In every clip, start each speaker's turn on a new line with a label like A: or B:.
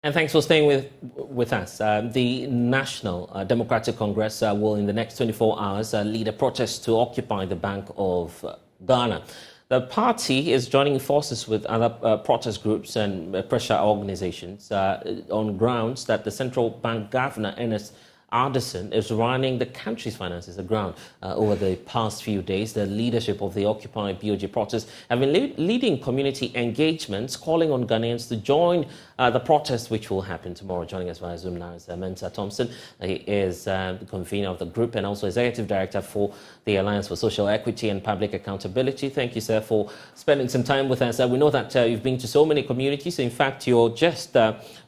A: And thanks for staying with us. The National Democratic Congress will, in the next 24 hours, lead a protest to occupy the Bank of Ghana. The party is joining forces with other protest groups and pressure organizations on grounds that the central bank governor, Ernest Addison, is running the country's finances aground. Over the past few days, the leadership of the OccupyBoG protest have been leading community engagements, calling on Ghanaians to join the protest, which will happen tomorrow. Joining us via Zoom now is Mensa Thompson. He is the convener of the group and also executive director for the Alliance for Social Equity and Public Accountability. Thank you, sir, for spending some time with us. We know that you've been to so many communities. In fact, you're just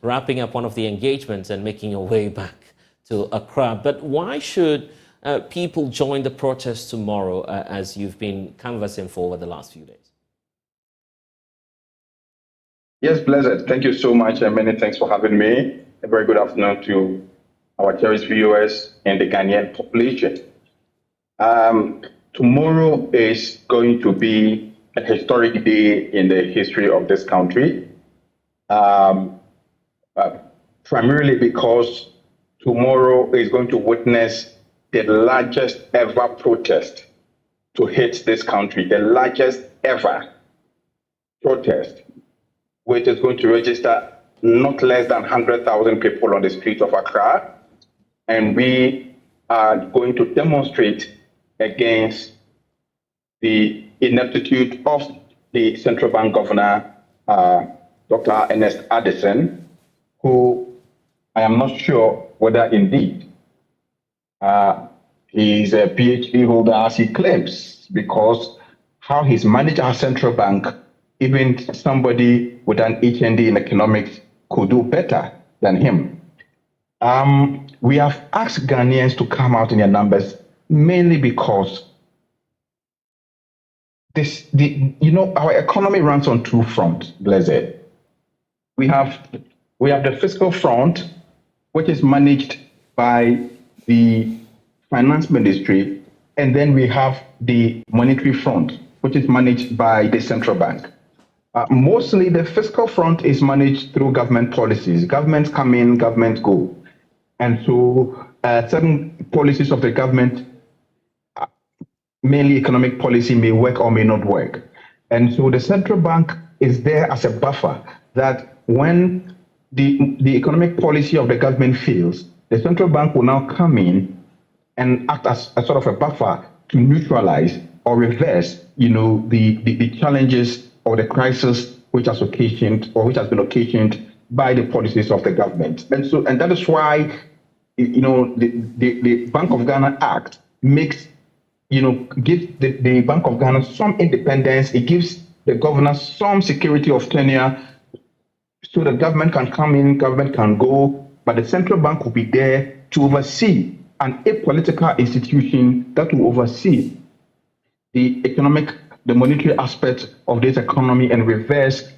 A: wrapping up one of the engagements and making your way back to Accra. But why should people join the protest tomorrow, as you've been canvassing for over the last few days?
B: Yes, Blessed. Thank you so much, and many thanks for having me. A very good afternoon to our cherished viewers and the Ghanaian population. Tomorrow is going to be a historic day in the history of this country, primarily because tomorrow is going to witness the largest ever protest to hit this country, the largest ever protest, which is going to register not less than 100,000 people on the streets of Accra. And we are going to demonstrate against the ineptitude of the central bank governor, Dr. Ernest Addison, who I am not sure whether indeed he's a PhD holder as he claims, because how he's managed our central bank, even somebody with an HND in economics could do better than him. We have asked Ghanaians to come out in their numbers mainly because our economy runs on two fronts, Blessed. We have the fiscal front, which is managed by the finance ministry, and then we have the monetary front, which is managed by the central bank. Mostly the fiscal front is managed through government policies. Governments come in, governments go. And so certain policies of the government, mainly economic policy, may work or may not work. And so the central bank is there as a buffer that when the economic policy of the government fails, the central bank will now come in and act as a sort of a buffer to neutralize or reverse, the challenges or the crisis which has been occasioned by the policies of the government. And that is why, the Bank of Ghana Act gives the Bank of Ghana some independence. It gives the governor some security of tenure, so the government can come in, government can go, but the central bank will be there to oversee an apolitical institution that will oversee the monetary aspect of this economy and reverse,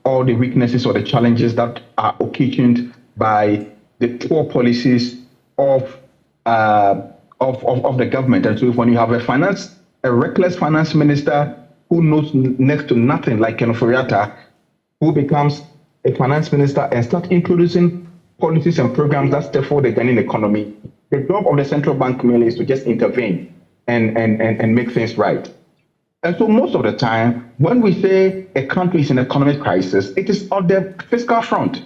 B: all the weaknesses or the challenges that are occasioned by the poor policies of the government. And so when you have a reckless finance minister who knows next to nothing, like Ken Ofori-Atta, who becomes a finance minister and starts introducing policies and programs that step forward the Ghanaian economy, the job of the central bank merely is to just intervene and make things right. And so most of the time, when we say a country is in economic crisis, it is on the fiscal front.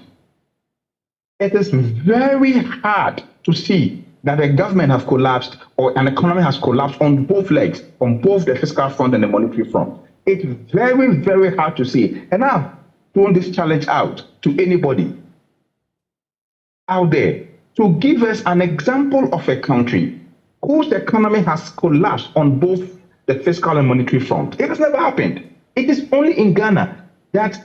B: It is very hard to see that the government has collapsed or an economy has collapsed on both legs, on both the fiscal front and the monetary front. It's very, very hard to see. And I've thrown this challenge out to anybody out there to give us an example of a country whose economy has collapsed on both the fiscal and monetary front. It has never happened. It is only in Ghana that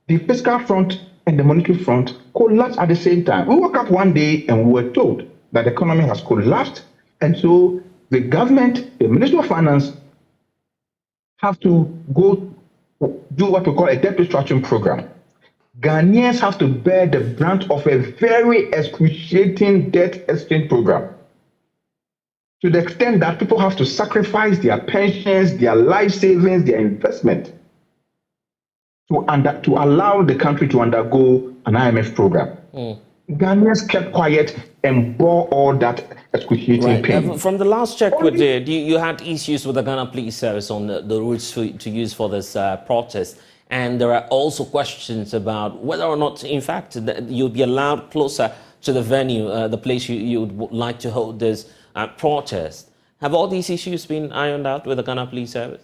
B: the fiscal front and the monetary front collapsed at the same time. We woke up one day and we were told that the economy has collapsed, and so the government, the Ministry of Finance, have to go do what we call a debt restructuring program. Ghanaians have to bear the brunt of a very excruciating debt exchange program, to the extent that people have to sacrifice their pensions, their life savings, their investment to allow the country to undergo an IMF program. Ghanaians kept quiet and bore all that excruciating pain.
A: From the last check we did, you had issues with the Ghana Police Service on the routes to use for this protest. And there are also questions about whether or not, in fact, you'll be allowed closer to the venue, the place you would like to hold this protest. Have all these issues been ironed out with the Ghana Police Service?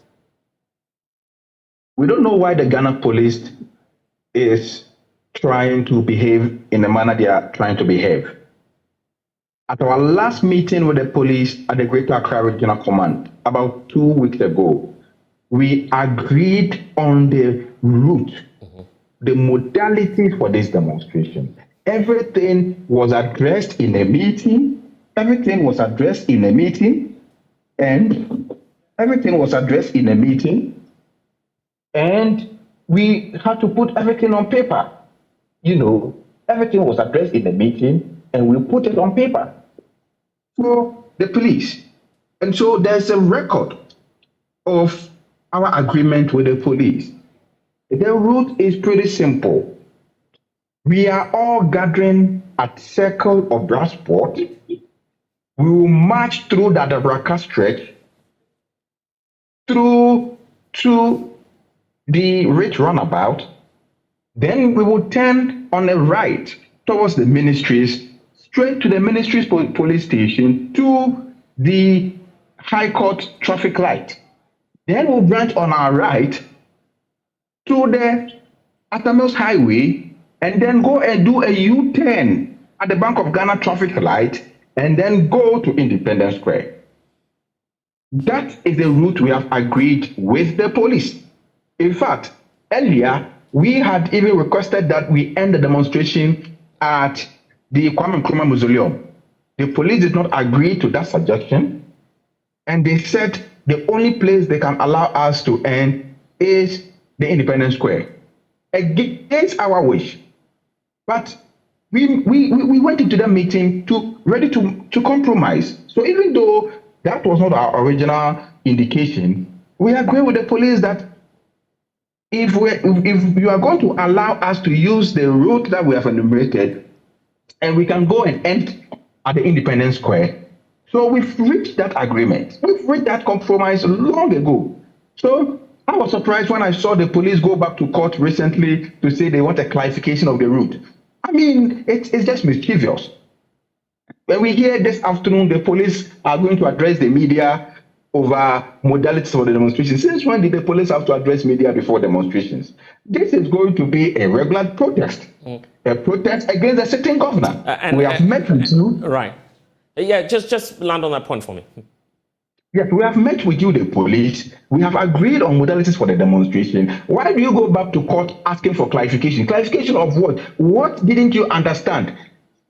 B: We don't know why the Ghana Police is trying to behave in the manner they are trying to behave. At our last meeting with the police at the Greater Accra Regional Command about 2 weeks ago, we agreed on the route, the modalities for this demonstration. Everything was addressed in a meeting. And we had to put everything on paper. Everything was addressed in the meeting, and we put it on paper for the police. And so there's a record of our agreement with the police. The route is pretty simple. We are all gathering at Circle of Brasport. We will march through the Adabraka stretch, through to the Rich Runabout. Then we will turn on the right towards the ministries, straight to the ministries police station, to the High Court traffic light. Then we'll branch on our right to the Atamils Highway, and then go and do a U-turn at the Bank of Ghana traffic light, and then go to Independence Square. That is the route we have agreed with the police. In fact, earlier, we had even requested that we end the demonstration at the Kwame Nkrumah Mausoleum. The police did not agree to that suggestion, and they said the only place they can allow us to end is the Independence Square, against our wish. But we went into the meeting ready to compromise. So even though that was not our original indication, we agree with the police that if you are going to allow us to use the route that we have enumerated, and we can go and end at the Independence Square. So we've reached that agreement. We've reached that compromise long ago. So I was surprised when I saw the police go back to court recently to say they want a clarification of the route. I mean, it's just mischievous. When we hear this afternoon the police are going to address the media over modalities for the demonstration. Since when did the police have to address media before demonstrations? This is going to be a regular protest, a protest against a sitting governor. We have met with you.
A: Right. Yeah, just land on that point for me.
B: Yes, we have met with you, the police. We have agreed on modalities for the demonstration. Why do you go back to court asking for clarification? Clarification of what? What didn't you understand?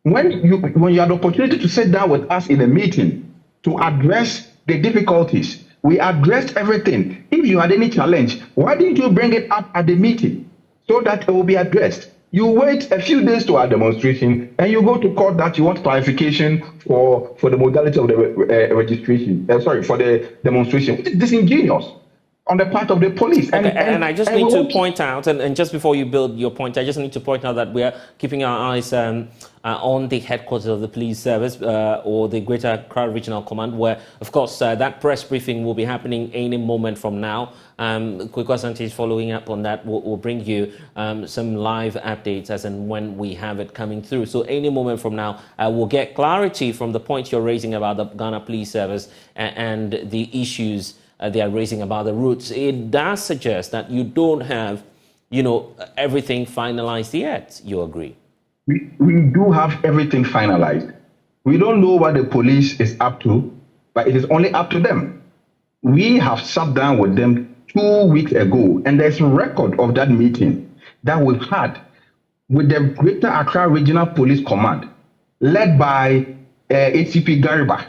B: When you had the opportunity to sit down with us in a meeting to address the difficulties, we addressed everything. If you had any challenge, why didn't you bring it up at the meeting so that it will be addressed? You wait a few days to our demonstration, and you go to court that you want clarification for the modality of the registration. For the demonstration, which is disingenuous on the part of the police.
A: And I just need to point out, and just before you build your point, I just need to point out that we are keeping our eyes on the headquarters of the police service or the Greater Accra Regional Command, where, of course, that press briefing will be happening any moment from now. Kwekwa Asante is following up on that. We'll bring you some live updates as and when we have it coming through. So any moment from now, we'll get clarity from the point you're raising about the Ghana Police Service and the issues they are raising about the routes. It does suggest that you don't have, everything finalized yet. You agree?
B: We do have everything finalized. We don't know what the police is up to, but it is only up to them. We have sat down with them 2 weeks ago, and there's a record of that meeting that we've had with the Greater Accra Regional Police Command, led by ACP Gariba,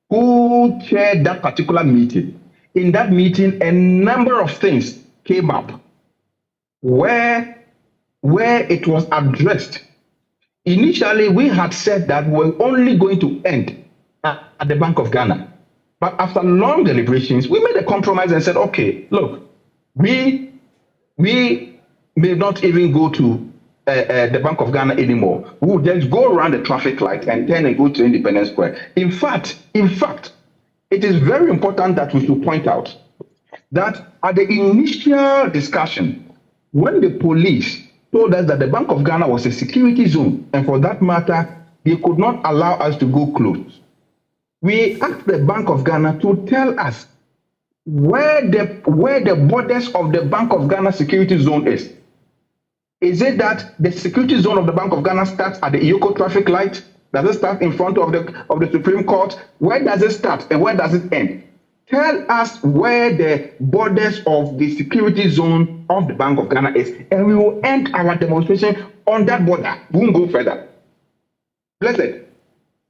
B: who chaired that particular meeting. In that meeting, a number of things came up where it was addressed. Initially, we had said that we're only going to end at the Bank of Ghana. But after long deliberations, we made a compromise and said, okay, look, we may not even go to the Bank of Ghana anymore. We will just go around the traffic light and turn and go to Independence Square. In fact, it is very important that we should point out that at the initial discussion, when the police told us that the Bank of Ghana was a security zone, and for that matter, they could not allow us to go close, we asked the Bank of Ghana to tell us where the borders of the Bank of Ghana security zone is. Is it that the security zone of the Bank of Ghana starts at the Iyoko traffic light? Does it start in front of the Supreme Court? Where does it start and where does it end? Tell us where the borders of the security zone of the Bank of Ghana is, and we will end our demonstration on that border. We won't go further. Blessed.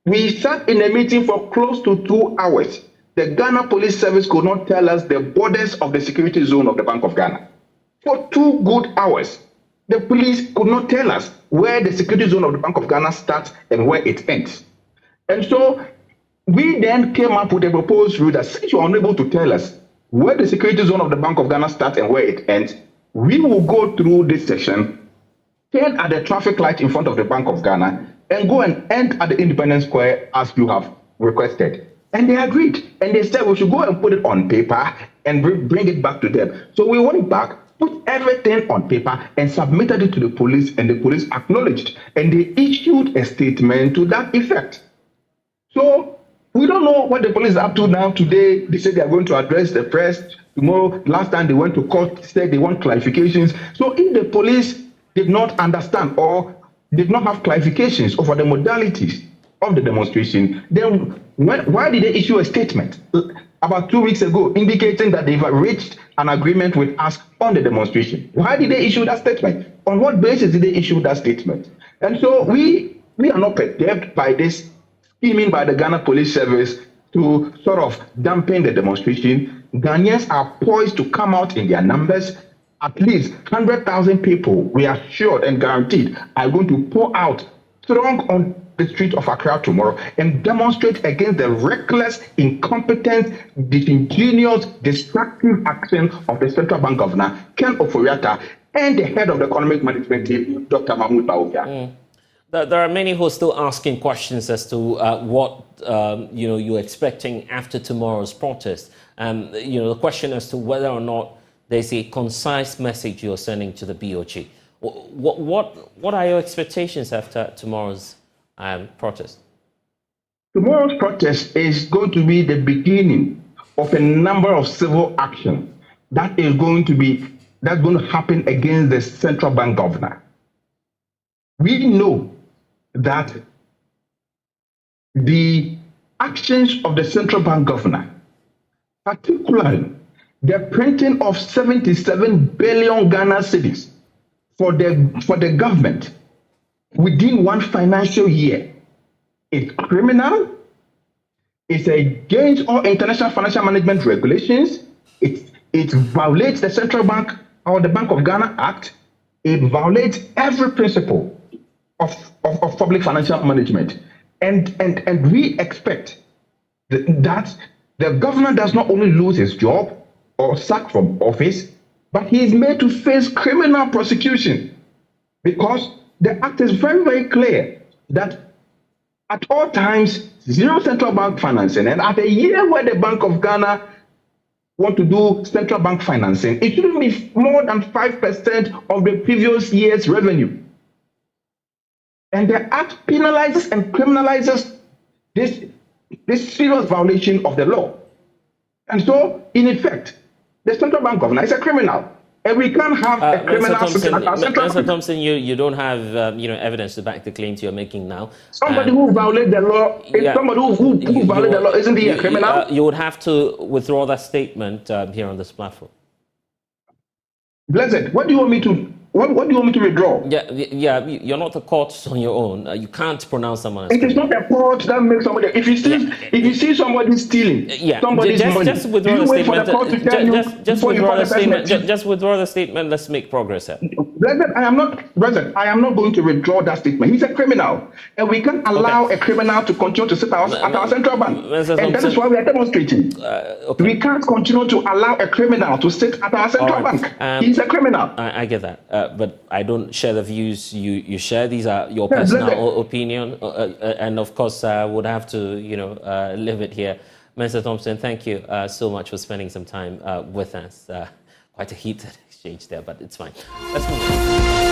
B: We sat in a meeting for close to 2 hours. The Ghana Police Service could not tell us the borders of the security zone of the Bank of Ghana. For 2 good hours, the police could not tell us where the security zone of the Bank of Ghana starts and where it ends. And so we then came up with a proposed rule that since you are unable to tell us where the security zone of the Bank of Ghana starts and where it ends, we will go through this session, turn at the traffic light in front of the Bank of Ghana, and go and end at the Independence Square as you have requested. And they agreed. And they said we should go and put it on paper and bring it back to them. So we went back, put everything on paper, and submitted it to the police, and the police acknowledged. And they issued a statement to that effect. So we don't know what the police is up to now. Today, they said they are going to address the press. Tomorrow, last time they went to court, said they want clarifications. So if the police did not understand or did not have clarifications over the modalities of the demonstration, then why did they issue a statement about 2 weeks ago indicating that they've reached an agreement with us on the demonstration? Why did they issue that statement? On what basis did they issue that statement? And so we are not perturbed by this scheming by the Ghana Police Service to sort of dampen the demonstration. Ghanaians are poised to come out in their numbers. At least 100,000 people, we are assured and guaranteed, are going to pour out strong on the street of Accra tomorrow and demonstrate against the reckless, incompetent, disingenuous, destructive action of the Central Bank Governor, Ken Ofori-Atta, and the head of the Economic Management Team, Dr. Mahmoud Bawumia.
A: There are many who are still asking questions as to what you're expecting after tomorrow's protest. The question as to whether or not there's a concise message you're sending to the BoG. What are your expectations after tomorrow's protest?
B: Tomorrow's protest is going to be the beginning of a number of civil action that's going to happen against the Central Bank Governor. We know that the actions of the Central Bank Governor, particularly the printing of 77 billion Ghana cedis for the government within one financial year, is criminal. It's against all international financial management regulations. It violates the Central Bank or the Bank of Ghana Act. It violates every principle of public financial management. And we expect that the governor does not only lose his job or sacked from office, but he is made to face criminal prosecution, because the act is very, very clear that at all times, zero central bank financing, and at a year where the Bank of Ghana want to do central bank financing, it shouldn't be more than 5% of the previous year's revenue. And the act penalizes and criminalizes this serious violation of the law. And so, in effect, the Central Bank Governor is a criminal. And we can't have a criminal...
A: Mr. Thompson, you don't have evidence to back the claims you're making now.
B: Somebody who violates the law, somebody who violates the law, isn't he a criminal?
A: You would have to withdraw that statement here on this platform.
B: Blessed, what do you want me to... What do you want me to withdraw?
A: Yeah, you're not the court on your own. You can't pronounce someone.
B: It is not the court that makes somebody. If you see somebody stealing, somebody's money,
A: just withdraw the statement. Just withdraw the statement. Let's make progress here.
B: Blessed, I am not going to withdraw that statement. He's a criminal, and we can't allow a criminal to continue to sit at our central bank. And that is why we are demonstrating. We can't continue to allow a criminal to sit at our central bank. He's a criminal.
A: I get that, but I don't share the views you share. These are your personal opinion, and of course, I would have to, leave it here. Mr. Thompson, thank you so much for spending some time with us. Quite a heated exchange there, but it's fine. Let's move on.